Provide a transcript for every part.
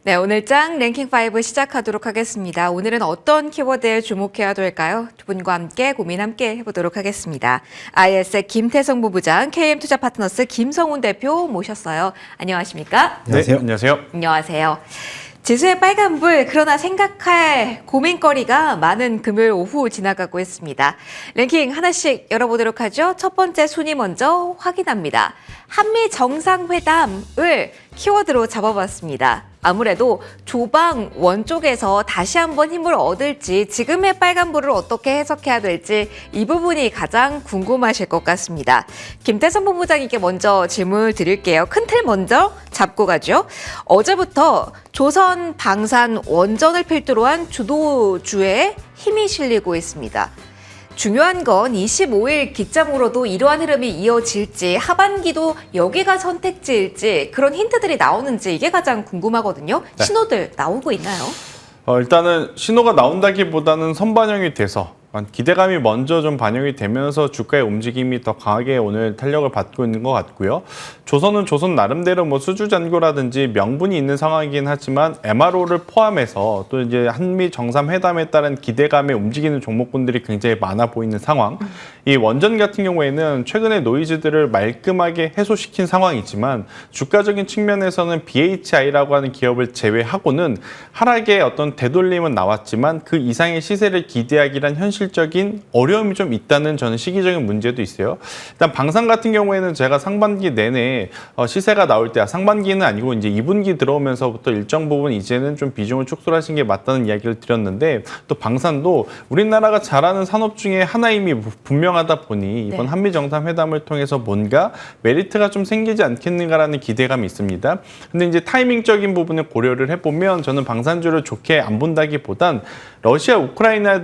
네, 오늘 장 랭킹5 시작하도록 하겠습니다. 오늘은 어떤 키워드에 주목해야 될까요? 두 분과 함께 고민 함께 해보도록 하겠습니다. IS의 김태성 부부장, KM투자 파트너스 김성훈 대표 모셨어요. 안녕하십니까? 안녕하세요. 네, 안녕하세요. 안녕하세요. 지수의 빨간불, 그러나 생각할 고민거리가 많은 금요일 오후 지나가고 있습니다. 랭킹 하나씩 열어보도록 하죠. 첫 번째 순위 먼저 확인합니다. 한미 정상회담을 키워드로 잡아봤습니다. 아무래도 조방 원 쪽에서 다시 한번 힘을 얻을지 지금의 빨간불을 어떻게 해석해야 될지 이 부분이 가장 궁금하실 것 같습니다. 김태성 본부장님께 먼저 질문을 드릴게요. 큰 틀 먼저 잡고 가죠. 어제부터 조선 방산 원전을 필두로 한 주도주에 힘이 실리고 있습니다. 중요한 건 25일 기점으로도 이러한 흐름이 이어질지 하반기도 여기가 선택지일지 그런 힌트들이 나오는지 이게 가장 궁금하거든요. 네. 신호들 나오고 있나요? 일단은 신호가 나온다기보다는 선반영이 돼서 기대감이 먼저 좀 반영이 되면서 주가의 움직임이 더 강하게 오늘 탄력을 받고 있는 것 같고요. 조선은 조선 나름대로 뭐 수주잔고라든지 명분이 있는 상황이긴 하지만 MRO를 포함해서 또 이제 한미 정상회담에 따른 기대감에 움직이는 종목군들이 굉장히 많아 보이는 상황. 이 원전 같은 경우에는 최근에 노이즈들을 말끔하게 해소시킨 상황이지만 주가적인 측면에서는 BHI라고 하는 기업을 제외하고는 하락의 어떤 되돌림은 나왔지만 그 이상의 시세를 기대하기란 현실적인 어려움이 좀 있다는 저는 시기적인 문제도 있어요. 일단 방산 같은 경우에는 제가 상반기 내내 시세가 나올 때 상반기는 아니고 이제 2분기 들어오면서부터 일정 부분 이제는 좀 비중을 축소하신 게 맞다는 이야기를 드렸는데 또 방산도 우리나라가 잘하는 산업 중에 하나임이 분명하다 보니 이번 한미 정상회담을 통해서 뭔가 메리트가 좀 생기지 않겠는가라는 기대감이 있습니다. 근데 이제 타이밍적인 부분을 고려를 해보면 저는 방산주를 좋게 안 본다기보단 러시아 우크라이나에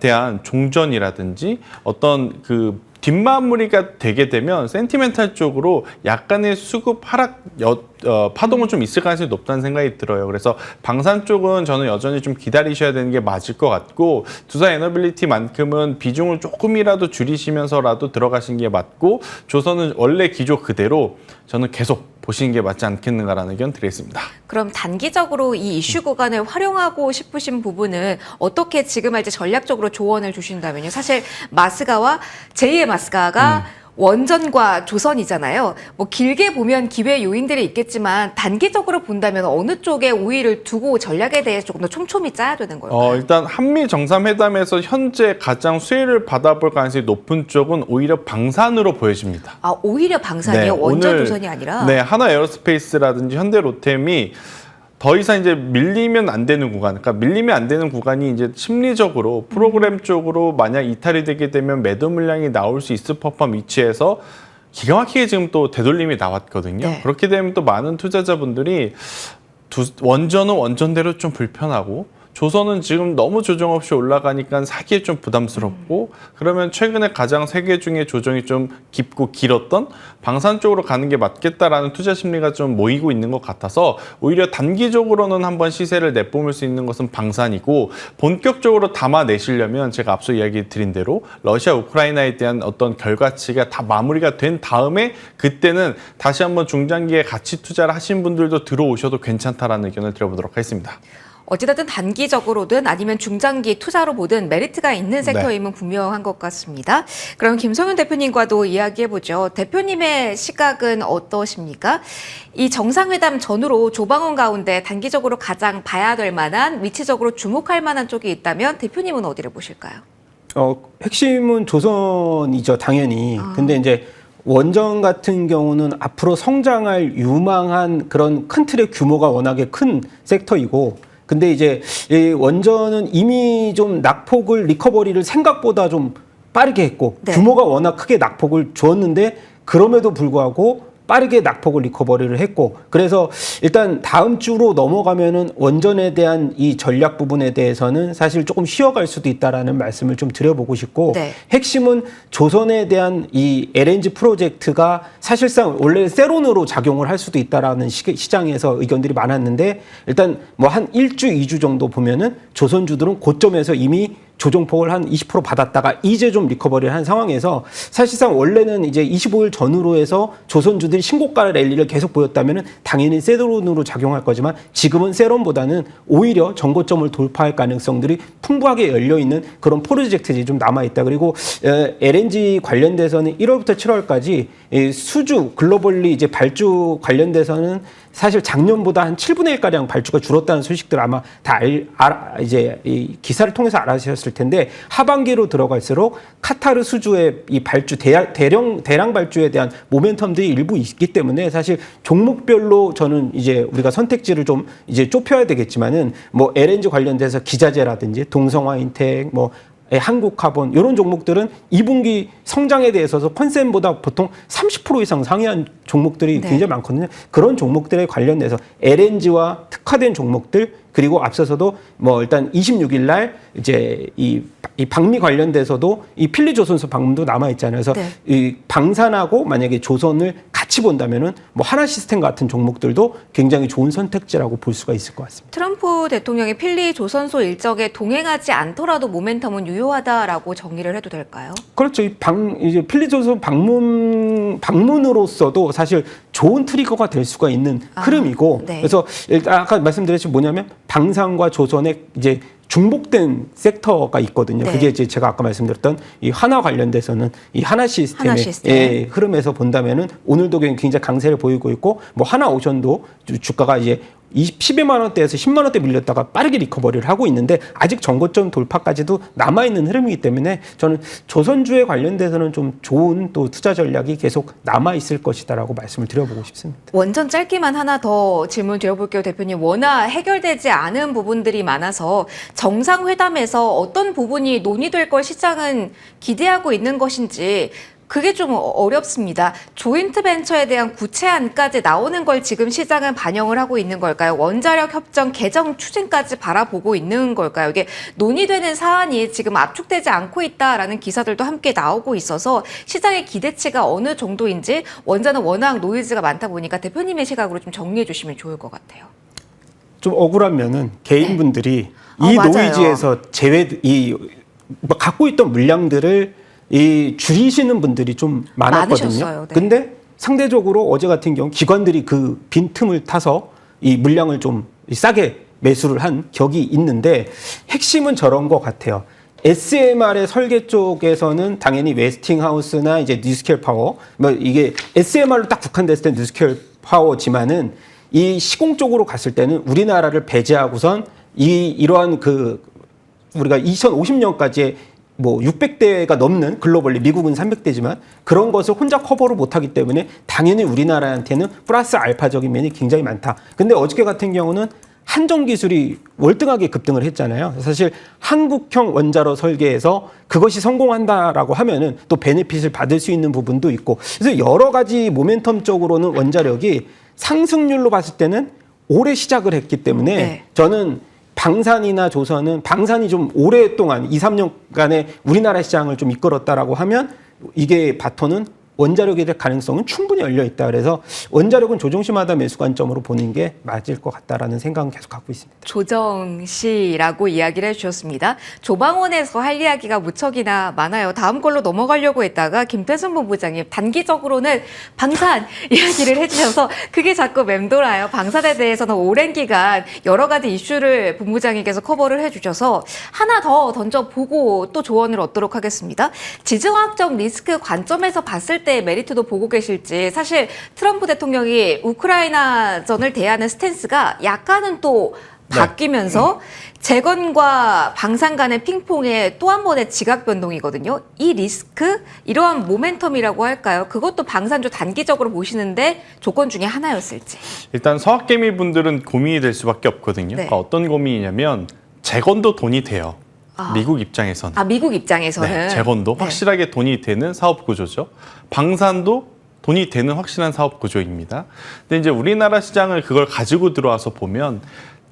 대한 종전이라든지 어떤 그 뒷마무리가 되게 되면 센티멘탈 쪽으로 약간의 수급 하락 파동은 좀 있을 가능성이 높다는 생각이 들어요. 그래서 방산 쪽은 저는 여전히 좀 기다리셔야 되는 게 맞을 것 같고 두산 에너빌리티만큼은 비중을 조금이라도 줄이시면서라도 들어가신 게 맞고 조선은 원래 기조 그대로 저는 계속 보시는 게 맞지 않겠는가라는 의견 드리겠습니다. 그럼 단기적으로 이 이슈 구간을 활용하고 싶으신 부분은 어떻게 지금 할지 전략적으로 조언을 주신다면요. 사실 마스가와 제2의 마스가가 원전과 조선이잖아요. 뭐 길게 보면 기회 요인들이 있겠지만 단기적으로 본다면 어느 쪽에 우위를 두고 전략에 대해서 조금 더 촘촘히 짜야 되는 걸까요? 일단 한미 정상회담에서 현재 가장 수혜를 받아볼 가능성이 높은 쪽은 오히려 방산으로 보여집니다. 아, 오히려 방산이요? 원전 조선이 아니라? 네, 하나에어로스페이스라든지 현대로템이 더 이상 이제 밀리면 안 되는 구간, 그러니까 밀리면 안 되는 구간이 이제 심리적으로 프로그램 쪽으로 만약 이탈이 되게 되면 매도 물량이 나올 수 있을 법한 위치에서 기가 막히게 지금 또 되돌림이 나왔거든요. 네. 그렇게 되면 또 많은 투자자분들이 원전은 원전대로 좀 불편하고 조선은 지금 너무 조정 없이 올라가니까 사기에 좀 부담스럽고 그러면 최근에 가장 세계 중에 조정이 좀 깊고 길었던 방산 쪽으로 가는 게 맞겠다라는 투자 심리가 좀 모이고 있는 것 같아서 오히려 단기적으로는 한번 시세를 내뿜을 수 있는 것은 방산이고 본격적으로 담아내시려면 제가 앞서 이야기 드린 대로 러시아 우크라이나에 대한 어떤 결과치가 다 마무리가 된 다음에 그때는 다시 한번 중장기에 가치 투자를 하신 분들도 들어오셔도 괜찮다라는 의견을 드려보도록 하겠습니다. 어찌됐든 단기적으로든 아니면 중장기 투자로 보든 메리트가 있는 섹터임은 분명한 것 같습니다. 그럼 김성윤 대표님과도 이야기해보죠. 대표님의 시각은 어떠십니까? 이 정상회담 전후로 조방원 가운데 단기적으로 가장 봐야 될 만한 위치적으로 주목할 만한 쪽이 있다면 대표님은 어디를 보실까요? 핵심은 조선이죠, 당연히. 근데 이제 원전 같은 경우는 앞으로 성장할 유망한 그런 큰 틀의 규모가 워낙에 큰 섹터이고 근데 이제 이 원전은 이미 좀 낙폭을 리커버리를 생각보다 좀 빠르게 했고 규모가 워낙 크게 낙폭을 주었는데 그럼에도 불구하고 빠르게 낙폭을 리커버리를 했고 그래서 일단 다음 주로 넘어가면은 원전에 대한 이 전략 부분에 대해서는 사실 조금 쉬어갈 수도 있다라는 말씀을 좀 드려보고 싶고 핵심은 조선에 대한 이 LNG 프로젝트가 사실상 원래 세론으로 작용을 할 수도 있다라는 시장에서 의견들이 많았는데 일단 뭐 한 1주, 2주 정도 보면은 조선주들은 고점에서 이미 조정폭을 한 20% 받았다가 이제 좀 리커버리를 한 상황에서 사실상 원래는 이제 25일 전후로 해서 조선주들이 신고가 랠리를 계속 보였다면 당연히 세론으로 작용할 거지만 지금은 세론보다는 오히려 정고점을 돌파할 가능성들이 풍부하게 열려 있는 그런 프로젝트들이 좀 남아 있다. 그리고 LNG 관련돼서는 1월부터 7월까지 수주 글로벌리 이제 발주 관련돼서는 사실 작년보다 한 7분의 1 가량 발주가 줄었다는 소식들 아마 다 이제 이 기사를 통해서 알아주셨을 텐데 하반기로 들어갈수록 카타르 수주의 이 발주 대량 발주에 대한 모멘텀들이 일부 있기 때문에 사실 종목별로 저는 이제 우리가 선택지를 좀 이제 좁혀야 되겠지만은 뭐 LNG 관련돼서 기자재라든지 동성화인텍 뭐 한국카본 이런 종목들은 2분기 성장에 대해서 컨센보다 보통 30% 이상 상회한 종목들이 네. 굉장히 많거든요. 그런 종목들에 관련돼서 LNG와 특화된 종목들 그리고 앞서서도 뭐 일단 26일 날 이제 이 방미 관련돼서도 이 필리조선소 방문도 남아 있잖아요. 그래서 네. 이 방산하고 만약에 조선을 같이 본다면은 뭐 하나시스템 같은 종목들도 굉장히 좋은 선택지라고 볼 수가 있을 것 같습니다. 트럼프 대통령이 필리 조선소 일정에 동행하지 않더라도 모멘텀은 유효하다라고 정의를 해도 될까요? 그렇죠. 이제 필리조선 방문으로서도 사실 좋은 트리거가 될 수가 있는 흐름이고, 네. 그래서 일단 아까 말씀드렸듯이 뭐냐면 방산과 조선의 이제 중복된 섹터가 있거든요. 네. 그게 이제 제가 아까 말씀드렸던 이 하나 관련돼서는 이 하나 시스템의 시스템. 흐름에서 본다면은 오늘도 굉장히 강세를 보이고 있고, 뭐 하나 오션도 주가가 이제 12만 원대에서 10만 원대 밀렸다가 빠르게 리커버리를 하고 있는데 아직 정고점 돌파까지도 남아있는 흐름이기 때문에 저는 조선주에 관련돼서는 좀 좋은 또 투자 전략이 계속 남아있을 것이다라고 말씀을 드려보고 싶습니다. 완전 짧게만 하나 더 질문 드려볼게요, 대표님. 워낙 해결되지 않은 부분들이 많아서 정상회담에서 어떤 부분이 논의될 걸 시장은 기대하고 있는 것인지 그게 좀 어렵습니다. 조인트 벤처에 대한 구체안까지 나오는 걸 지금 시장은 반영을 하고 있는 걸까요? 원자력 협정 개정 추진까지 바라보고 있는 걸까요? 이게 논의되는 사안이 지금 압축되지 않고 있다라는 기사들도 함께 나오고 있어서 시장의 기대치가 어느 정도인지 원자는 워낙 노이즈가 많다 보니까 대표님의 시각으로 좀 정리해 주시면 좋을 것 같아요. 좀 억울한 면은 개인분들이 이 맞아요. 노이즈에서 갖고 있던 물량들을 줄이시는 분들이 좀 많았거든요. 많으셨어요. 네. 근데 상대적으로 어제 같은 경우 기관들이 그 빈틈을 타서 이 물량을 좀 싸게 매수를 한 격이 있는데 핵심은 저런 것 같아요. SMR의 설계 쪽에서는 당연히 웨스팅하우스나 이제 뉴스케일 파워, 뭐 이게 SMR로 딱 국한됐을 때 뉴스케일 파워지만은 이 시공 쪽으로 갔을 때는 우리나라를 배제하고선 이러한 우리가 2050년까지의 뭐 600대가 넘는 글로벌리 미국은 300대지만 그런 것을 혼자 커버를 못하기 때문에 당연히 우리나라한테는 플러스 알파적인 면이 굉장히 많다. 근데 어저께 같은 경우는 한정 기술이 월등하게 급등을 했잖아요. 사실 한국형 원자로 설계해서 그것이 성공한다라고 하면은 또 베네핏을 받을 수 있는 부분도 있고 그래서 여러 가지 모멘텀적으로는 원자력이 상승률로 봤을 때는 올해 시작을 했기 때문에 네. 저는 방산이나 조선은 방산이 좀 오랫동안 2, 3년간의 우리나라 시장을 좀 이끌었다라고 하면 이게 바톤은 원자력에 대한 가능성은 충분히 열려 있다. 그래서 원자력은 조정시마다 매수 관점으로 보는 게 맞을 것 같다라는 생각은 계속 갖고 있습니다. 조정시라고 이야기를 해주셨습니다. 조방원에서 할 이야기가 무척이나 많아요. 다음 걸로 넘어가려고 했다가 김태순 본부장님 단기적으로는 방산 이야기를 해주셔서 그게 자꾸 맴돌아요. 방산에 대해서는 오랜 기간 여러 가지 이슈를 본부장님께서 커버를 해주셔서 하나 더 던져보고 또 조언을 얻도록 하겠습니다. 지정학적 리스크 관점에서 봤을 때 메리트도 보고 계실지 사실 트럼프 대통령이 우크라이나전을 대하는 스탠스가 약간은 또 바뀌면서 재건과 방산 간의 핑퐁의 또 한 번의 지각 변동이거든요. 이 리스크, 이러한 모멘텀이라고 할까요? 그것도 방산주 단기적으로 보시는데 조건 중에 하나였을지. 일단 서학개미 분들은 고민이 될 수밖에 없거든요. 네. 그러니까 어떤 고민이냐면 재건도 돈이 돼요. 미국 입장에서는. 미국 입장에서는. 네, 재건도 확실하게 돈이 되는 사업 구조죠. 방산도 돈이 되는 확실한 사업 구조입니다. 근데 이제 우리나라 시장을 그걸 가지고 들어와서 보면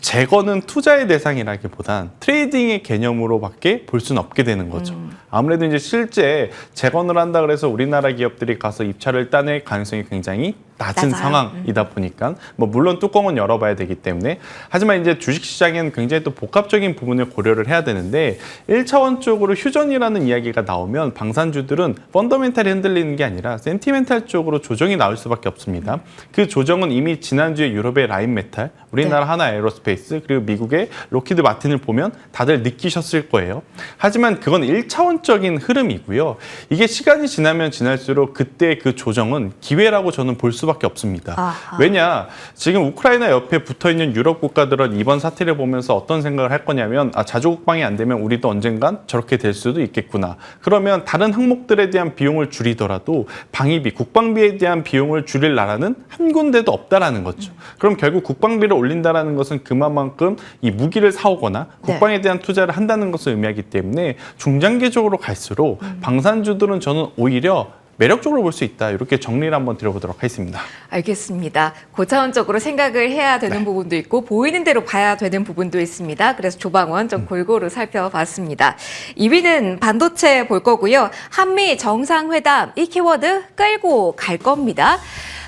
재건은 투자의 대상이라기보단 트레이딩의 개념으로밖에 볼 수는 없게 되는 거죠. 아무래도 이제 실제 재건을 한다 그래서 우리나라 기업들이 가서 입찰을 따낼 가능성이 굉장히 낮은 낮아요. 상황이다 보니까 뭐 물론 뚜껑은 열어봐야 되기 때문에 하지만 이제 주식시장에는 굉장히 또 복합적인 부분을 고려를 해야 되는데 1차원적으로 휴전이라는 이야기가 나오면 방산주들은 펀더멘탈이 흔들리는 게 아니라 센티멘탈 쪽으로 조정이 나올 수밖에 없습니다. 그 조정은 이미 지난주에 유럽의 라인메탈, 우리나라 하나 에어로스페이스 그리고 미국의 로키드 마틴을 보면 다들 느끼셨을 거예요. 하지만 그건 1차원적인 흐름이고요. 이게 시간이 지나면 지날수록 그때 그 조정은 기회라고 저는 볼 수밖에 없습니다. 아하. 왜냐? 지금 우크라이나 옆에 붙어있는 유럽 국가들은 이번 사태를 보면서 어떤 생각을 할 거냐면 자주 국방이 안 되면 우리도 언젠간 저렇게 될 수도 있겠구나. 그러면 다른 항목들에 대한 비용을 줄이더라도 방위비, 국방비에 대한 비용을 줄일 나라는 한 군데도 없다라는 거죠. 그럼 결국 국방비를 올린다라는 것은 그만큼 이 무기를 사오거나 국방에 대한 투자를 한다는 것을 의미하기 때문에 중장기적으로 갈수록 방산주들은 저는 오히려 매력적으로 볼 수 있다. 이렇게 정리를 한번 드려보도록 하겠습니다. 알겠습니다. 고차원적으로 생각을 해야 되는 부분도 있고 보이는 대로 봐야 되는 부분도 있습니다. 그래서 조방원 좀 골고루 살펴봤습니다. 2위는 반도체 볼 거고요. 한미 정상회담 이 키워드 끌고 갈 겁니다.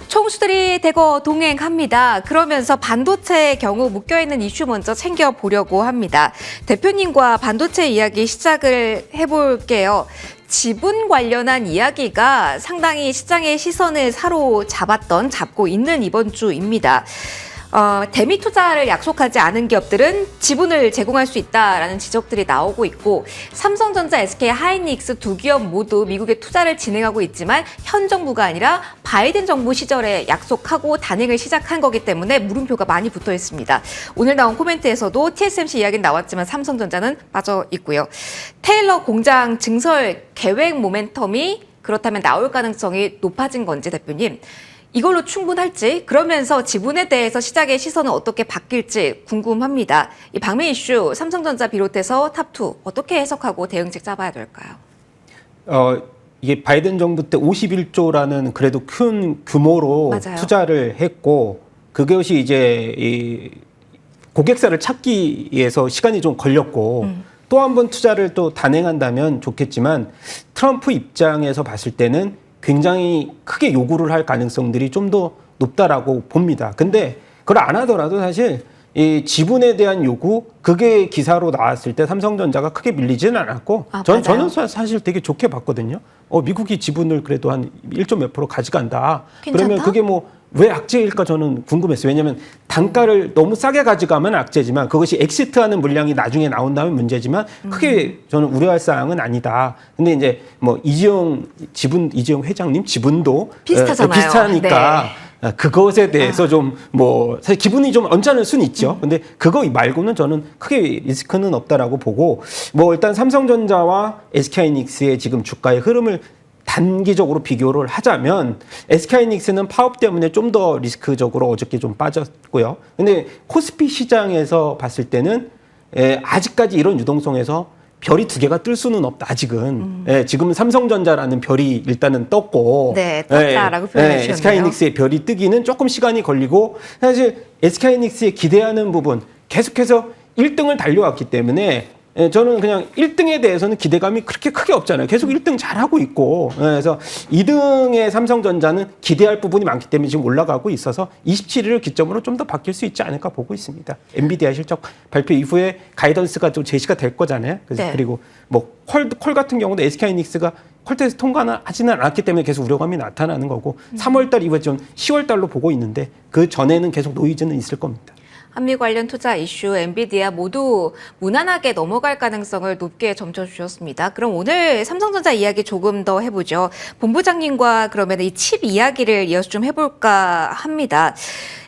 총수들이 대거 동행합니다. 그러면서 반도체의 경우 묶여있는 이슈 먼저 챙겨보려고 합니다. 대표님과 반도체 이야기 시작을 해볼게요. 지분 관련한 이야기가 상당히 시장의 시선을 잡고 있는 이번 주입니다. 대미 투자를 약속하지 않은 기업들은 지분을 제공할 수 있다라는 지적들이 나오고 있고 삼성전자, SK 하이닉스 두 기업 모두 미국에 투자를 진행하고 있지만 현 정부가 아니라 바이든 정부 시절에 약속하고 단행을 시작한 거기 때문에 물음표가 많이 붙어 있습니다. 오늘 나온 코멘트에서도 TSMC 이야기는 나왔지만 삼성전자는 빠져 있고요. 테일러 공장 증설 계획 모멘텀이 그렇다면 나올 가능성이 높아진 건지 대표님. 이걸로 충분할지 그러면서 지분에 대해서 시장의 시선은 어떻게 바뀔지 궁금합니다. 이 방미 이슈 삼성전자 비롯해서 탑2 어떻게 해석하고 대응책 잡아야 될까요? 이게 바이든 정부 때 51조라는 그래도 큰 규모로 맞아요. 투자를 했고 그것이 이제 이 고객사를 찾기 위해서 시간이 좀 걸렸고 또 한 번 투자를 또 단행한다면 좋겠지만 트럼프 입장에서 봤을 때는 굉장히 크게 요구를 할 가능성들이 좀 더 높다라고 봅니다. 근데 그걸 안 하더라도 사실 이 지분에 대한 요구 그게 기사로 나왔을 때 삼성전자가 크게 밀리지는 않았고 저는 사실 되게 좋게 봤거든요. 미국이 지분을 그래도 한 1점 몇 프로 가져간다. 괜찮다? 그러면 그게 뭐 왜 악재일까 저는 궁금했어요. 왜냐하면 단가를 너무 싸게 가져가면 악재지만 그것이 엑시트하는 물량이 나중에 나온다면 문제지만 크게 저는 우려할 사항은 아니다. 근데 이제 뭐 이재용 회장님 지분도 비슷하잖아요. 비슷하니까 그것에 대해서 좀 뭐 사실 기분이 좀 언짢을 수는 있죠. 근데 그거 말고는 저는 크게 리스크는 없다라고 보고 뭐 일단 삼성전자와 SK하이닉스의 지금 주가의 흐름을 단기적으로 비교를 하자면 SK하이닉스는 파업 때문에 좀 더 리스크적으로 어저께 좀 빠졌고요. 근데 코스피 시장에서 봤을 때는 아직까지 이런 유동성에서 별이 두 개가 뜰 수는 없다. 아직은. 지금은 삼성전자라는 별이 일단은 떴고 네, 떴다라고 표현해 주셨네요. SK하이닉스의 별이 뜨기는 조금 시간이 걸리고 사실 SK하이닉스에 기대하는 부분 계속해서 1등을 달려왔기 때문에 저는 그냥 1등에 대해서는 기대감이 그렇게 크게 없잖아요. 계속 1등 잘하고 있고. 그래서 2등의 삼성전자는 기대할 부분이 많기 때문에 지금 올라가고 있어서 27일을 기점으로 좀 더 바뀔 수 있지 않을까 보고 있습니다. 엔비디아 실적 발표 이후에 가이던스가 좀 제시가 될 거잖아요. 그래서 그리고 뭐 콜 같은 경우도 SK하이닉스가 콜테스트 통과는 하지는 않았기 때문에 계속 우려감이 나타나는 거고 3월달 이후에 좀 10월달로 보고 있는데 그 전에는 계속 노이즈는 있을 겁니다. 한미 관련 투자 이슈, 엔비디아 모두 무난하게 넘어갈 가능성을 높게 점쳐주셨습니다. 그럼 오늘 삼성전자 이야기 조금 더 해보죠. 본부장님과 그러면 이 칩 이야기를 이어서 좀 해볼까 합니다.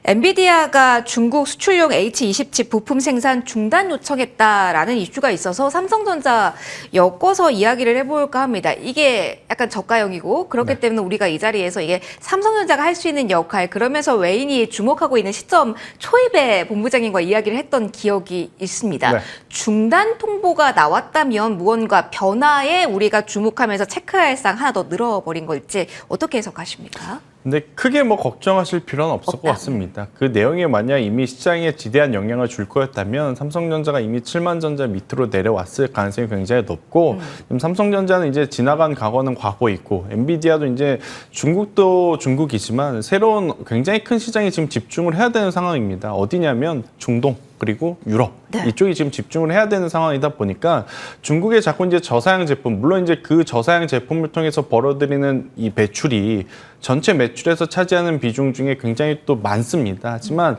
엔비디아가 중국 수출용 H20칩 부품 생산 중단 요청했다라는 이슈가 있어서 삼성전자 엮어서 이야기를 해볼까 합니다. 이게 약간 저가형이고 그렇기 때문에 우리가 이 자리에서 이게 삼성전자가 할 수 있는 역할 그러면서 외인이 주목하고 있는 시점 초입에 본부장님과 이야기를 했던 기억이 있습니다. 중단 통보가 나왔다면 무언가 변화에 우리가 주목하면서 체크할 사항 하나 더 늘어버린 걸지 어떻게 해석하십니까? 근데 크게 뭐 걱정하실 필요는 없을 것 같습니다. 그 내용이 만약 이미 시장에 지대한 영향을 줄 거였다면 삼성전자가 이미 7만 전자 밑으로 내려왔을 가능성이 굉장히 높고 지금 삼성전자는 이제 지나간 과거는 과거이고 엔비디아도 이제 중국도 중국이지만 새로운 굉장히 큰 시장에 지금 집중을 해야 되는 상황입니다. 어디냐면 중동 그리고 유럽 이쪽이 지금 집중을 해야 되는 상황이다 보니까 중국의 자꾸 이제 저사양 제품 물론 이제 그 저사양 제품을 통해서 벌어들이는 이 매출이 전체 매출에서 차지하는 비중 중에 굉장히 또 많습니다. 하지만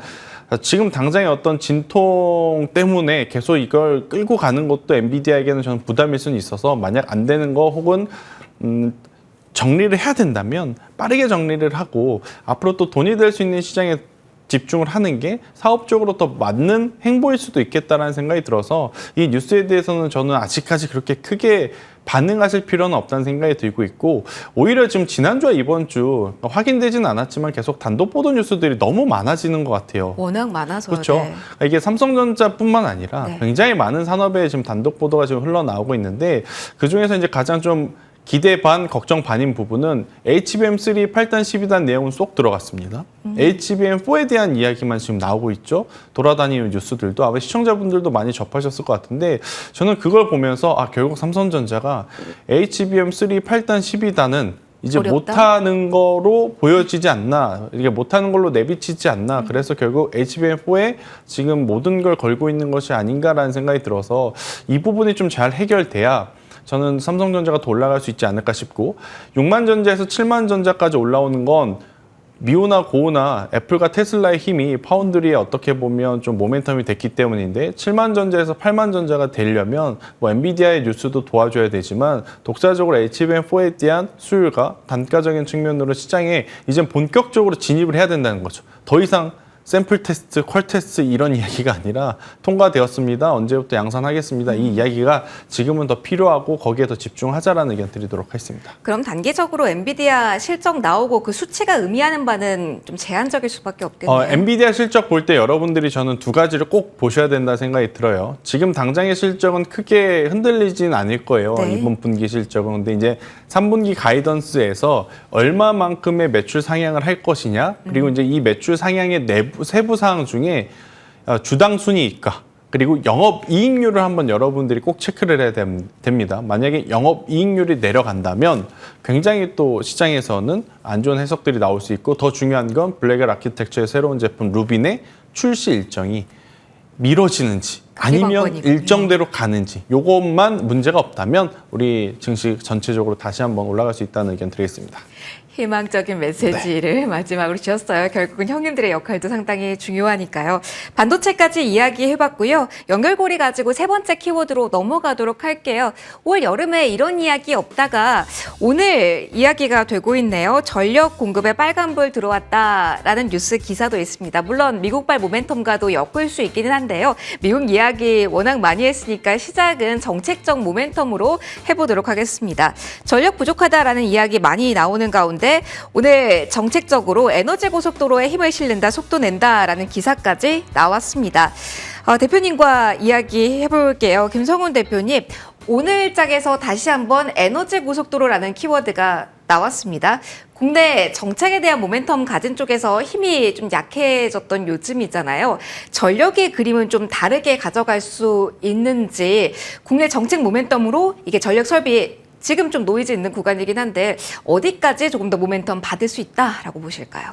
지금 당장의 어떤 진통 때문에 계속 이걸 끌고 가는 것도 엔비디아에게는 저는 부담일 수는 있어서 만약 안 되는 거 혹은 정리를 해야 된다면 빠르게 정리를 하고 앞으로 또 돈이 될 수 있는 시장에 집중을 하는 게 사업적으로 더 맞는 행보일 수도 있겠다라는 생각이 들어서 이 뉴스에 대해서는 저는 아직까지 그렇게 크게 반응하실 필요는 없다는 생각이 들고 있고 오히려 지금 지난주와 이번 주 확인되지는 않았지만 계속 단독 보도 뉴스들이 너무 많아지는 것 같아요. 워낙 많아서. 그렇죠. 네. 이게 삼성전자뿐만 아니라 네. 굉장히 많은 산업에 지금 단독 보도가 지금 흘러나오고 있는데 그 중에서 이제 가장 좀 기대 반, 걱정 반인 부분은 HBM3 8단, 12단 내용은 쏙 들어갔습니다. HBM4에 대한 이야기만 지금 나오고 있죠. 돌아다니는 뉴스들도 아마 시청자분들도 많이 접하셨을 것 같은데 저는 그걸 보면서 결국 삼성전자가 HBM3 8단, 12단은 이제 어렵다? 못하는 거로 보여지지 않나, 이게 못하는 걸로 내비치지 않나. 그래서 결국 HBM4에 지금 모든 걸 걸고 있는 것이 아닌가라는 생각이 들어서 이 부분이 좀 잘 해결돼야 저는 삼성전자가 더 올라갈 수 있지 않을까 싶고 6만 전자에서 7만 전자까지 올라오는 건 미우나 고우나 애플과 테슬라의 힘이 파운드리에 어떻게 보면 좀 모멘텀이 됐기 때문인데 7만 전자에서 8만 전자가 되려면 뭐 엔비디아의 뉴스도 도와줘야 되지만 독자적으로 HBM4에 대한 수요가 단가적인 측면으로 시장에 이제 본격적으로 진입을 해야 된다는 거죠. 더 이상 샘플 테스트, 퀄 테스트 이런 이야기가 아니라 통과되었습니다. 언제부터 양산하겠습니다. 이 이야기가 지금은 더 필요하고 거기에 더 집중하자라는 의견 드리도록 하겠습니다. 그럼 단기적으로 엔비디아 실적 나오고 그 수치가 의미하는 바는 좀 제한적일 수밖에 없겠네요. 엔비디아 실적 볼 때 여러분들이 저는 두 가지를 꼭 보셔야 된다 생각이 들어요. 지금 당장의 실적은 크게 흔들리진 않을 거예요. 네. 이번 분기 실적은. 근데 이제 3분기 가이던스에서 얼마만큼의 매출 상향을 할 것이냐, 그리고 이제 이 매출 상향의 세부 사항 중에 주당 순이익과 그리고 영업이익률을 한번 여러분들이 꼭 체크를 해야 됩니다. 만약에 영업이익률이 내려간다면 굉장히 또 시장에서는 안 좋은 해석들이 나올 수 있고 더 중요한 건 블랙엘 아키텍처의 새로운 제품 루빈의 출시 일정이 미뤄지는지 아니면 관건이군요. 일정대로 가는지 요것만 문제가 없다면 우리 증시 전체적으로 다시 한번 올라갈 수 있다는 의견 드리겠습니다. 희망적인 메시지를 마지막으로 주셨어요. 결국은 형님들의 역할도 상당히 중요하니까요. 반도체까지 이야기해봤고요. 연결고리 가지고 세 번째 키워드로 넘어가도록 할게요. 올 여름에 이런 이야기 없다가 오늘 이야기가 되고 있네요. 전력 공급에 빨간불 들어왔다라는 뉴스 기사도 있습니다. 물론 미국발 모멘텀과도 엮을 수 있기는 한데요. 미국 이야기 워낙 많이 했으니까 시작은 정책적 모멘텀으로 해보도록 하겠습니다. 전력 부족하다라는 이야기 많이 나오는 가운데 오늘 정책적으로 에너지 고속도로에 힘을 실는다, 속도 낸다라는 기사까지 나왔습니다. 대표님과 이야기 해볼게요. 김성훈 대표님, 오늘 장에서 다시 한번 에너지 고속도로라는 키워드가 나왔습니다. 국내 정책에 대한 모멘텀 가진 쪽에서 힘이 좀 약해졌던 요즘이잖아요. 전력의 그림은 좀 다르게 가져갈 수 있는지, 국내 정책 모멘텀으로 이게 전력 설비 지금 좀 노이즈 있는 구간이긴 한데 어디까지 조금 더 모멘텀 받을 수 있다라고 보실까요?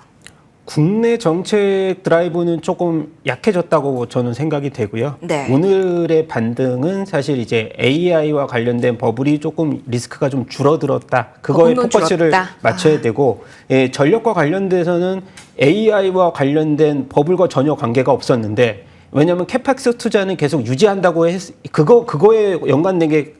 국내 정책 드라이브는 조금 약해졌다고 저는 생각이 되고요. 네. 오늘의 반등은 사실 이제 AI와 관련된 버블이 조금 리스크가 좀 줄어들었다. 그거에 버블은 포커스를 줄었다. 맞춰야 되고 전력과 관련돼서는 AI와 관련된 버블과 전혀 관계가 없었는데 왜냐하면 캐펙스 투자는 계속 유지한다고 그거에 연관된 게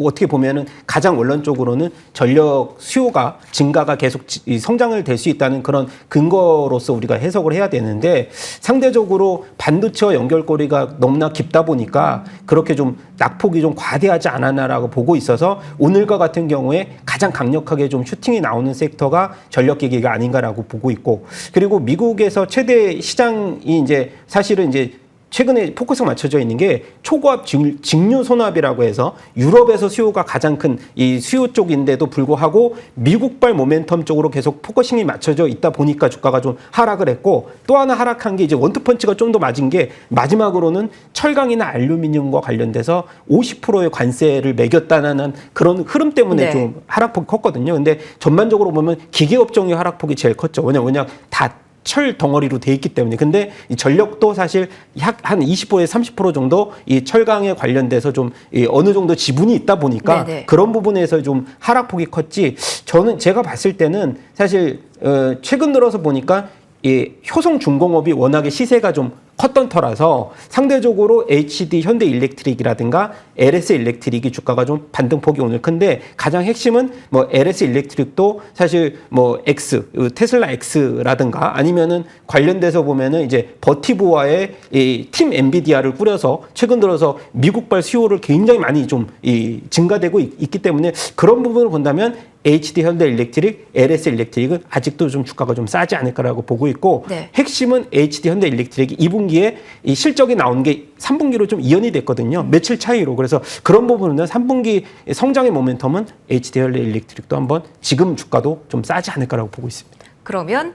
어떻게 보면은 가장 원론적으로는 전력 수요가 증가가 계속 성장을 될 수 있다는 그런 근거로서 우리가 해석을 해야 되는데 상대적으로 반도체와 연결고리가 너무나 깊다 보니까 그렇게 좀 낙폭이 좀 과대하지 않았나라고 보고 있어서 오늘과 같은 경우에 가장 강력하게 좀 슈팅이 나오는 섹터가 전력기기가 아닌가라고 보고 있고 그리고 미국에서 최대 시장이 이제 사실은 이제 최근에 포커스가 맞춰져 있는 게 초고압 직류 손압이라고 해서 유럽에서 수요가 가장 큰 이 수요 쪽인데도 불구하고 미국발 모멘텀 쪽으로 계속 포커싱이 맞춰져 있다 보니까 주가가 좀 하락을 했고, 또 하나 하락한 게 이제 원투펀치가 좀 더 맞은 게 마지막으로는 철강이나 알루미늄과 관련돼서 50%의 관세를 매겼다는 그런 흐름 때문에 네. 좀 하락폭이 컸거든요. 근데 전반적으로 보면 기계업종의 하락폭이 제일 컸죠. 왜냐 다 철 덩어리로 돼 있기 때문에. 근데 이 전력도 사실 한 20%에서 30% 정도 이 철강에 관련돼서 좀 어느 정도 지분이 있다 보니까 네네. 그런 부분에서 좀 하락폭이 컸지. 제가 봤을 때는 사실 최근 들어서 보니까 이 효성중공업이 워낙에 시세가 좀 컸던 터라서 상대적으로 HD 현대일렉트릭이라든가 LS 일렉트릭이 주가가 좀 반등폭이 오늘 큰데, 가장 핵심은 뭐 LS 일렉트릭도 사실 뭐 테슬라 X라든가 아니면은 관련돼서 보면은 이제 버티브와의 이 팀 엔비디아를 꾸려서 최근 들어서 미국발 수요를 굉장히 많이 좀 증가되고 있기 때문에 그런 부분을 본다면 HD 현대일렉트릭, LS 일렉트릭은 아직도 좀 주가가 좀 싸지 않을까라고 보고 있고, 네. 핵심은 HD 현대일렉트릭이 2분기에 이 실적이 나온 게 3분기로 좀 이연이 됐거든요. 며칠 차이로. 그래서 그런 부분은 3분기 성장의 모멘텀은 HD 현대일렉트릭도 한번 지금 주가도 좀 싸지 않을까라고 보고 있습니다. 그러면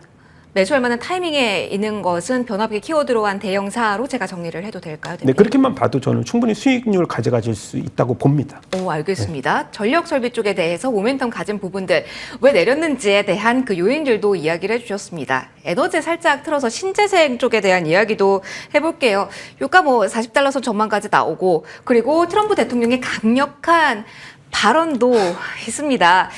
매수할 만한 타이밍에 있는 것은 변화폭이 키워드로 한 대형사로 제가 정리를 해도 될까요? 네, 그렇게만 봐도 저는 충분히 수익률을 가져가실 수 있다고 봅니다. 오, 알겠습니다. 전력 설비 쪽에 대해서 모멘텀 가진 부분들 왜 내렸는지에 대한 그 요인들도 이야기를 해주셨습니다. 에너지 살짝 틀어서 신재생 쪽에 대한 이야기도 해볼게요. 유가 뭐 40달러 선 전망까지 나오고, 그리고 트럼프 대통령의 강력한 발언도 있습니다.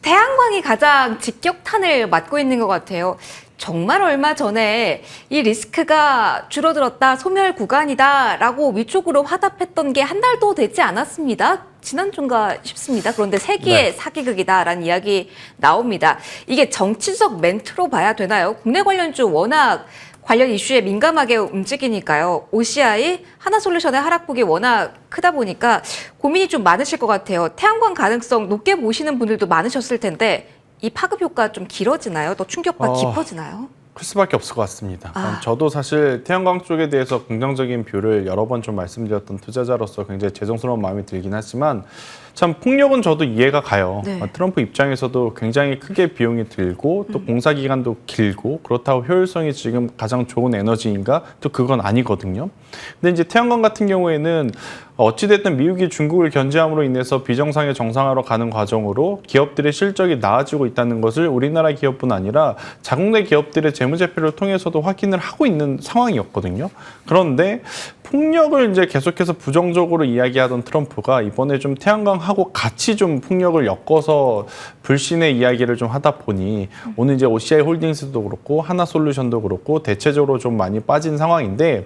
태양광이 가장 직격탄을 맞고 있는 것 같아요. 정말 얼마 전에 이 리스크가 줄어들었다, 소멸 구간이다라고 위쪽으로 화답했던 게 한 달도 되지 않았습니다. 지난주인가 싶습니다. 그런데 세기의 네. 사기극이다라는 이야기 나옵니다. 이게 정치적 멘트로 봐야 되나요? 국내 관련주 워낙 관련 이슈에 민감하게 움직이니까요. OCI, 하나솔루션의 하락폭이 워낙 크다 보니까 고민이 좀 많으실 것 같아요. 태양광 가능성 높게 보시는 분들도 많으셨을 텐데 이 파급 효과 좀 길어지나요? 더 충격과 깊어지나요? 클 수밖에 없을 것 같습니다. 아. 저도 사실 태양광 쪽에 대해서 긍정적인 뷰를 여러 번 좀 말씀드렸던 투자자로서 굉장히 죄송스러운 마음이 들긴 하지만, 참 폭력은 저도 이해가 가요. 네. 트럼프 입장에서도 굉장히 크게 비용이 들고 또 공사 기간도 길고, 그렇다고 효율성이 지금 가장 좋은 에너지인가? 또 그건 아니거든요. 근데 이제 태양광 같은 경우에는 어찌됐든 미국이 중국을 견제함으로 인해서 비정상의 정상화로 가는 과정으로 기업들의 실적이 나아지고 있다는 것을 우리나라 기업뿐 아니라 자국내 기업들의 재무제표를 통해서도 확인을 하고 있는 상황이었거든요. 그런데 폭력을 이제 계속해서 부정적으로 이야기하던 트럼프가 이번에 좀 태양광하고 같이 좀 폭력을 엮어서 불신의 이야기를 좀 하다 보니 오늘 이제 OCI 홀딩스도 그렇고 하나솔루션도 그렇고 대체적으로 좀 많이 빠진 상황인데,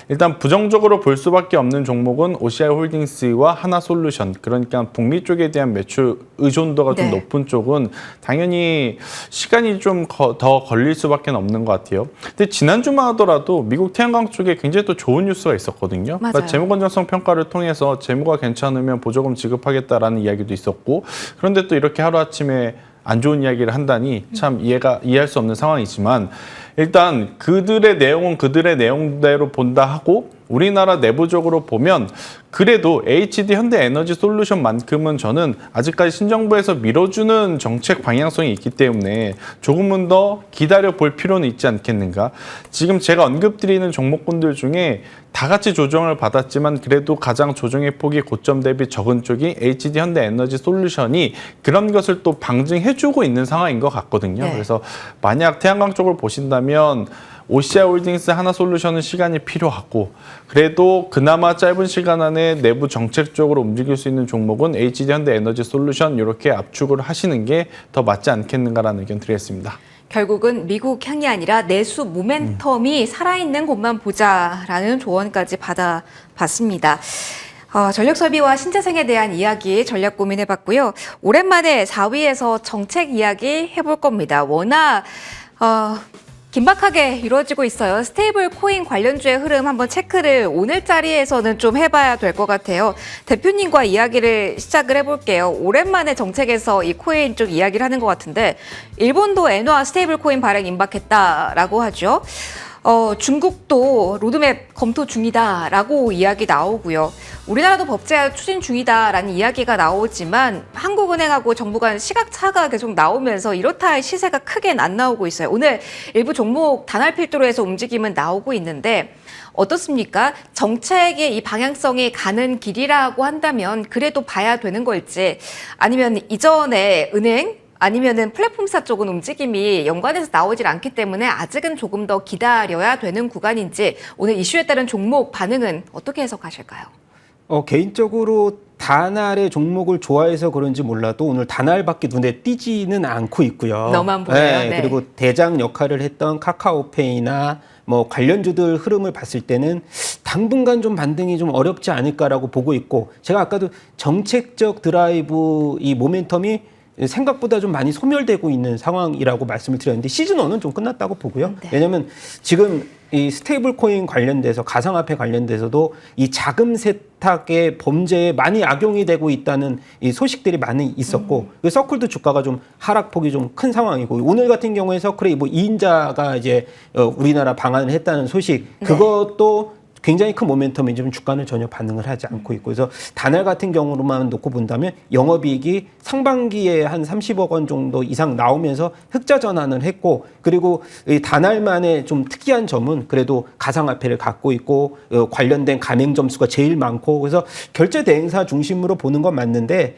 일단 부정적으로 볼 수밖에 없는 종목은 OCI 홀딩스와 하나솔루션, 그러니까 북미 쪽에 대한 매출 의존도가 좀 네. 높은 쪽은 당연히 시간이 좀 더 걸릴 수밖에 없는 것 같아요. 근데 지난주만 하더라도 미국 태양광 쪽에 굉장히 또 좋은 뉴스가 있었거든요. 그러니까 재무 건전성 평가를 통해서 재무가 괜찮으면 보조금 지급하겠다라는 이야기도 있었고, 그런데 또 이렇게 하루아침에 안 좋은 이야기를 한다니 참 이해할 수 없는 상황이지만, 일단 그들의 내용은 그들의 내용대로 본다 하고 우리나라 내부적으로 보면 그래도 HD 현대에너지 솔루션만큼은 저는 아직까지 신정부에서 밀어주는 정책 방향성이 있기 때문에 조금은 더 기다려 볼 필요는 있지 않겠는가. 지금 제가 언급드리는 종목군들 중에 다 같이 조정을 받았지만 그래도 가장 조정의 폭이 고점 대비 적은 쪽이 HD 현대에너지 솔루션이 그런 것을 또 방증해주고 있는 상황인 것 같거든요. 네. 그래서 만약 태양광 쪽을 보신다면 OCI 홀딩스 하나솔루션은 시간이 필요하고, 그래도 그나마 짧은 시간 안에 내부 정책적으로 움직일 수 있는 종목은 HD 현대에너지 솔루션 이렇게 압축을 하시는 게 더 맞지 않겠는가라는 의견 드리겠습니다. 결국은 미국 향이 아니라 내수 모멘텀이 살아있는 곳만 보자라는 조언까지 받아봤습니다. 전력 설비와 신재생에 대한 이야기 전략 고민해봤고요. 오랜만에 4위에서 정책 이야기 해볼 겁니다. 워낙 긴박하게 이루어지고 있어요. 스테이블 코인 관련주의 흐름 한번 체크를 오늘 자리에서는 좀 해봐야 될 것 같아요. 대표님과 이야기를 시작을 해볼게요. 오랜만에 정책에서 이 코인 쪽 이야기를 하는 것 같은데, 일본도 엔화 스테이블 코인 발행 임박했다라고 하죠. 중국도 로드맵 검토 중이다라고 이야기 나오고요. 우리나라도 법제화 추진 중이다라는 이야기가 나오지만 한국은행하고 정부 간 시각차가 계속 나오면서 이렇다 할 시세가 크게는 안 나오고 있어요. 오늘 일부 종목 단할 필두로 해서 움직임은 나오고 있는데 어떻습니까? 정책의 이 방향성이 가는 길이라고 한다면 그래도 봐야 되는 걸지 아니면 이전에 은행 아니면은 플랫폼사 쪽은 움직임이 연관해서 나오질 않기 때문에 아직은 조금 더 기다려야 되는 구간인지 오늘 이슈에 따른 종목 반응은 어떻게 해석하실까요? 개인적으로 단알의 종목을 좋아해서 그런지 몰라도 오늘 단알밖에 눈에 띄지는 않고 있고요. 너만 보여요. 네. 그리고 대장 역할을 했던 카카오페이나 뭐 관련주들 흐름을 봤을 때는 당분간 좀 반등이 좀 어렵지 않을까라고 보고 있고 제가 아까도 정책적 드라이브 이 모멘텀이 생각보다 좀 많이 소멸되고 있는 상황이라고 말씀을 드렸는데 시즌1은 좀 끝났다고 보고요. 네. 왜냐하면 지금 이 스테이블 코인 관련돼서 가상화폐 관련돼서도 이 자금 세탁의 범죄에 많이 악용이 되고 있다는 이 소식들이 많이 있었고 그 서클도 주가가 좀 하락폭이 좀 큰 상황이고 오늘 같은 경우에 서클이 뭐 2인자가 이제 우리나라 방한을 했다는 소식 그것도 굉장히 큰 모멘텀이 좀 주가는 전혀 반응을 하지 않고 있고 그래서 단알 같은 경우로만 놓고 본다면 영업이익이 상반기에 한 30억 원 정도 이상 나오면서 흑자 전환을 했고 그리고 이 단알만의 좀 특이한 점은 그래도 가상화폐를 갖고 있고 관련된 가맹 점수가 제일 많고 그래서 결제 대행사 중심으로 보는 건 맞는데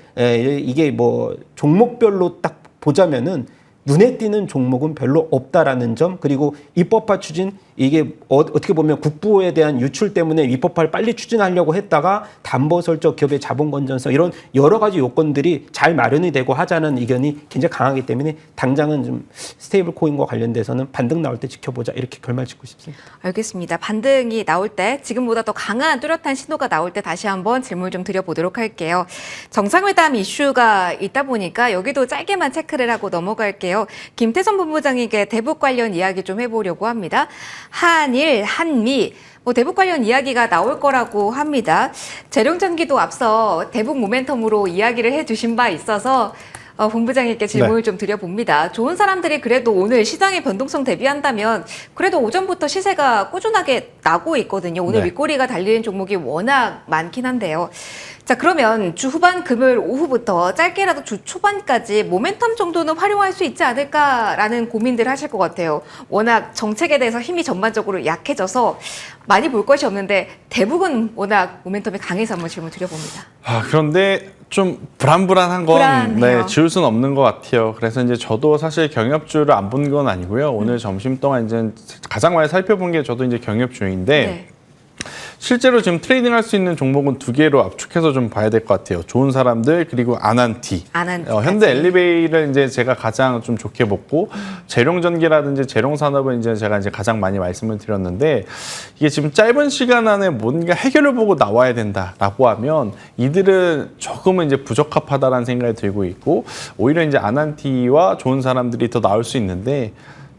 이게 뭐 종목별로 딱 보자면은 눈에 띄는 종목은 별로 없다라는 점 그리고 입법화 추진 이게 어떻게 보면 국부에 대한 유출 때문에 입법화를 빨리 추진하려고 했다가 담보 설정 기업의 자본 건전성 이런 여러 가지 요건들이 잘 마련이 되고 하자는 의견이 굉장히 강하기 때문에 당장은 좀 스테이블 코인과 관련돼서는 반등 나올 때 지켜보자 이렇게 결말 짓고 싶습니다. 알겠습니다. 반등이 나올 때 지금보다 더 강한 뚜렷한 신호가 나올 때 다시 한번 질문 좀 드려보도록 할게요. 정상회담 이슈가 있다 보니까 여기도 짧게만 체크를 하고 넘어갈게요. 김태선 본부장에게 대북 관련 이야기 좀 해보려고 합니다. 한일, 한미 뭐 대북 관련 이야기가 나올 거라고 합니다. 재룡전기도 앞서 대북 모멘텀으로 이야기를 해주신 바 있어서 본부장님께 질문을 좀 드려봅니다. 좋은 사람들이 그래도 오늘 시장의 변동성 대비한다면 그래도 오전부터 시세가 꾸준하게 나고 있거든요. 오늘 윗꼬리가 달리는 종목이 워낙 많긴 한데요. 자, 그러면 주 후반 금요일 오후부터 짧게라도 주 초반까지 모멘텀 정도는 활용할 수 있지 않을까라는 고민들 하실 것 같아요. 워낙 정책에 대해서 힘이 전반적으로 약해져서 많이 볼 것이 없는데 대북은 워낙 모멘텀이 강해서 한번 질문 드려봅니다. 그런데 좀 불안불안한 건 불안해요. 지울 수는 없는 것 같아요. 그래서 이제 저도 사실 경협주를 안 본 건 아니고요. 오늘 점심 동안 이제 가장 많이 살펴본 게 저도 이제 경협주인데 네. 실제로 지금 트레이딩 할 수 있는 종목은 두 개로 압축해서 좀 봐야 될 것 같아요. 좋은 사람들 그리고 아난티. 현대 엘리베이를 이제 제가 가장 좀 좋게 보고 재룡전기라든지 재룡산업은 이제 제가 이제 가장 많이 말씀을 드렸는데 이게 지금 짧은 시간 안에 뭔가 해결을 보고 나와야 된다라고 하면 이들은 조금은 이제 부적합하다라는 생각이 들고 있고 오히려 이제 아난티와 좋은 사람들이 더 나올 수 있는데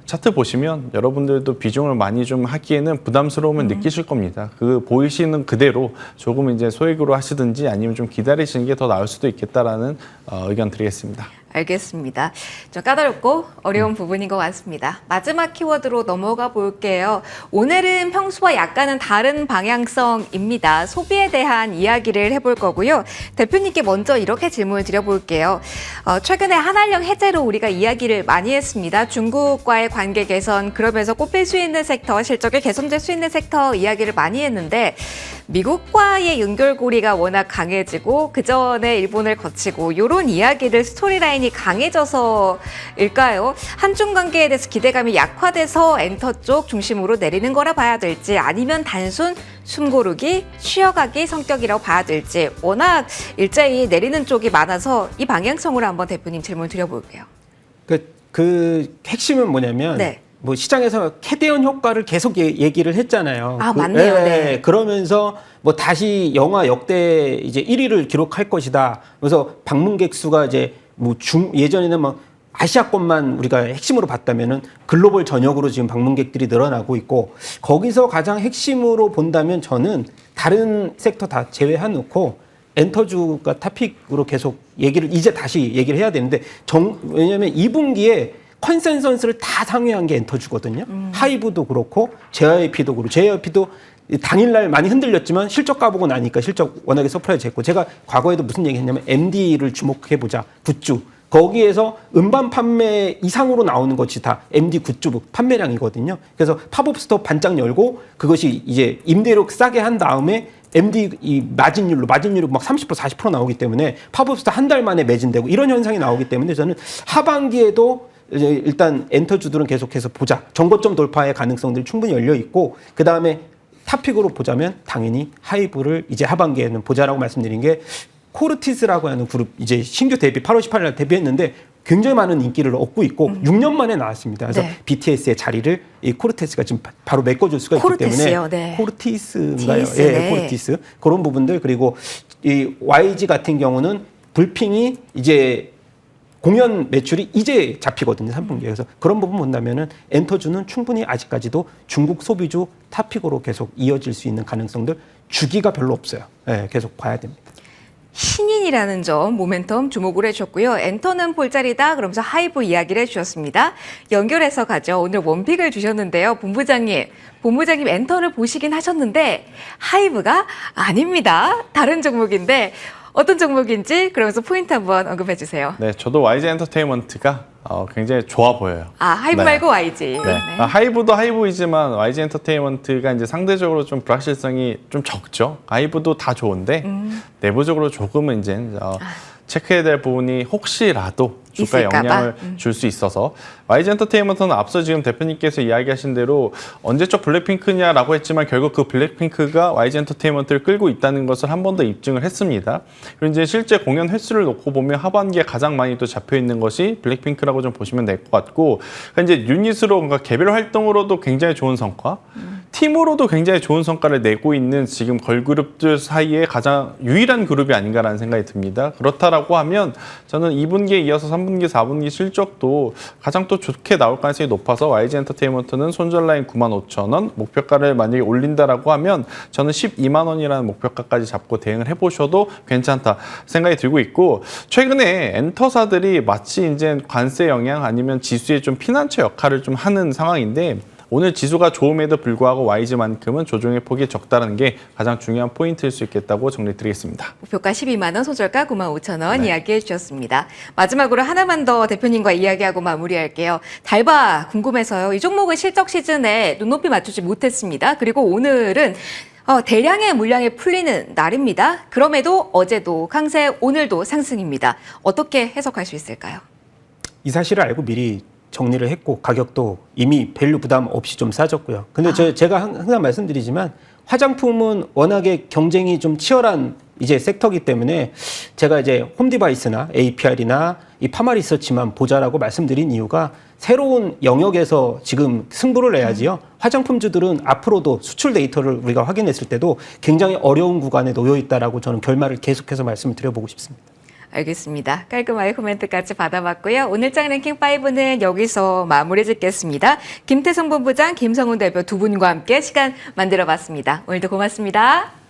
차트 보시면 여러분들도 비중을 많이 좀 하기에는 부담스러움을 느끼실 겁니다. 그 보이시는 그대로 조금 이제 소액으로 하시든지 아니면 좀 기다리시는 게 더 나을 수도 있겠다라는 의견 드리겠습니다. 알겠습니다. 좀 까다롭고 어려운 부분인 것 같습니다. 마지막 키워드로 넘어가 볼게요. 오늘은 평소와 약간은 다른 방향성입니다. 소비에 대한 이야기를 해볼 거고요. 대표님께 먼저 이렇게 질문을 드려볼게요. 최근에 한한령 해제로 우리가 이야기를 많이 했습니다. 중국과의 관계 개선, 그러면서 꼽힐 수 있는 섹터, 실적이 개선될 수 있는 섹터 이야기를 많이 했는데 미국과의 연결고리가 워낙 강해지고 그 전에 일본을 거치고 이런 이야기들 스토리라인이 강해져서일까요? 한중 관계에 대해서 기대감이 약화돼서 엔터 쪽 중심으로 내리는 거라 봐야 될지 아니면 단순 숨고르기, 쉬어가기 성격이라고 봐야 될지 워낙 일제히 내리는 쪽이 많아서 이 방향성으로 한번 대표님 질문 드려볼게요. 그 핵심은 뭐냐면 뭐 시장에서 캐대언 효과를 계속 얘기를 했잖아요. 맞네요. 네. 그러면서 뭐 다시 영화 역대 이제 1위를 기록할 것이다. 그래서 방문객 수가 이제 뭐 예전에는 막 아시아권만 우리가 핵심으로 봤다면은 글로벌 전역으로 지금 방문객들이 늘어나고 있고 거기서 가장 핵심으로 본다면 저는 다른 섹터 다 제외해놓고 엔터주가 타픽으로 계속 이제 다시 얘기를 해야 되는데 왜냐하면 2분기에 컨센서스를 다 상회한 게 엔터주거든요. 하이브도 그렇고 JYP도 그렇고 JYP도 당일날 많이 흔들렸지만 실적 까보고 나니까 실적 워낙에 서프라이즈 했고 제가 과거에도 무슨 얘기 했냐면 MD를 주목해보자. 굿즈. 거기에서 음반 판매 이상으로 나오는 것이 다 MD 굿즈 판매량이거든요. 그래서 팝업 스토어 반짝 열고 그것이 이제 임대료 싸게 한 다음에 MD 이 마진율로 막 30% 40% 나오기 때문에 팝업 스토어 한 달 만에 매진되고 이런 현상이 나오기 때문에 저는 하반기에도 이제 일단 엔터주들은 계속해서 보자. 정고점 돌파의 가능성들이 충분히 열려 있고 그 다음에 탑픽으로 보자면 당연히 하이브를 이제 하반기에는 보자라고 말씀드린 게 코르티스라고 하는 그룹 이제 신규 데뷔 8월 18일 날 데뷔했는데 굉장히 많은 인기를 얻고 있고 6년 만에 나왔습니다. 그래서 네. BTS의 자리를 이 코르티스가 지금 바로 메꿔줄 수가 있기 코르테스요? 때문에 네. 코르티스인가요? 티스, 예, 네. 코르티스 그런 부분들 그리고 이 YG 같은 경우는 불핑이 이제 공연 매출이 이제 잡히거든요, 3분기에. 그래서 그런 부분 본다면은 엔터주는 충분히 아직까지도 중국 소비주 탑픽으로 계속 이어질 수 있는 가능성들 주기가 별로 없어요. 예, 계속 봐야 됩니다. 신인이라는 점 모멘텀 주목을 해주셨고요. 엔터는 볼자리다 그러면서 하이브 이야기를 해주셨습니다. 연결해서 가죠. 오늘 원픽을 주셨는데요. 본부장님 엔터를 보시긴 하셨는데 하이브가 아닙니다. 다른 종목인데 어떤 종목인지 그러면서 포인트 한번 언급해 주세요. 네, 저도 YG 엔터테인먼트가 굉장히 좋아 보여요. 아, 하이브 네. 말고 YG. 네. 하이브도 하이브이지만 YG 엔터테인먼트가 이제 상대적으로 좀 불확실성이 좀 적죠. 하이브도 다 좋은데 내부적으로 조금은 이제 체크해야 될 부분이 혹시라도 주가에 있을까 봐? 영향을 줄 수 있어서 YG 엔터테인먼트는 앞서 지금 대표님께서 이야기하신 대로 언제적 블랙핑크냐라고 했지만 결국 그 블랙핑크가 YG 엔터테인먼트를 끌고 있다는 것을 한 번 더 입증을 했습니다. 그리고 이제 실제 공연 횟수를 놓고 보면 하반기에 가장 많이 또 잡혀 있는 것이 블랙핑크라고 좀 보시면 될 것 같고 이제 유닛으로 뭔가 개별 활동으로도 굉장히 좋은 성과 팀으로도 굉장히 좋은 성과를 내고 있는 지금 걸그룹들 사이에 가장 유일한 그룹이 아닌가라는 생각이 듭니다. 그렇다라고 하면 저는 2분기에 이어서 3분기, 4분기 실적도 가장 또 좋게 나올 가능성이 높아서 YG 엔터테인먼트는 손절라인 95,000원 목표가를 만약에 올린다라고 하면 저는 12만 원이라는 목표가까지 잡고 대응을 해보셔도 괜찮다 생각이 들고 있고 최근에 엔터사들이 마치 이제 관세 영향 아니면 지수의 좀 피난처 역할을 좀 하는 상황인데 오늘 지수가 좋음에도 불구하고 YG만큼은 조정의 폭이 적다는 게 가장 중요한 포인트일 수 있겠다고 정리드리겠습니다. 목표가 12만 원, 소절가 95,000원 이야기해 주셨습니다. 마지막으로 하나만 더 대표님과 이야기하고 마무리할게요. 달바 궁금해서요. 이 종목은 실적 시즌에 눈높이 맞추지 못했습니다. 그리고 오늘은 대량의 물량이 풀리는 날입니다. 그럼에도 어제도 강세, 오늘도 상승입니다. 어떻게 해석할 수 있을까요? 이 사실을 알고 미리 정리를 했고 가격도 이미 밸류 부담 없이 좀 싸졌고요. 근데 제가 항상 말씀드리지만 화장품은 워낙에 경쟁이 좀 치열한 이제 섹터이기 때문에 제가 이제 홈디바이스나 APR이나 이 파마리서치만 보자라고 말씀드린 이유가 새로운 영역에서 지금 승부를 내야지요. 화장품주들은 앞으로도 수출 데이터를 우리가 확인했을 때도 굉장히 어려운 구간에 놓여 있다라고 저는 결말을 계속해서 말씀을 드려보고 싶습니다. 알겠습니다. 깔끔하게 코멘트까지 받아봤고요. 오늘장 랭킹 5는 여기서 마무리 짓겠습니다. 김태성 본부장, 김성훈 대표 두 분과 함께 시간 만들어봤습니다. 오늘도 고맙습니다.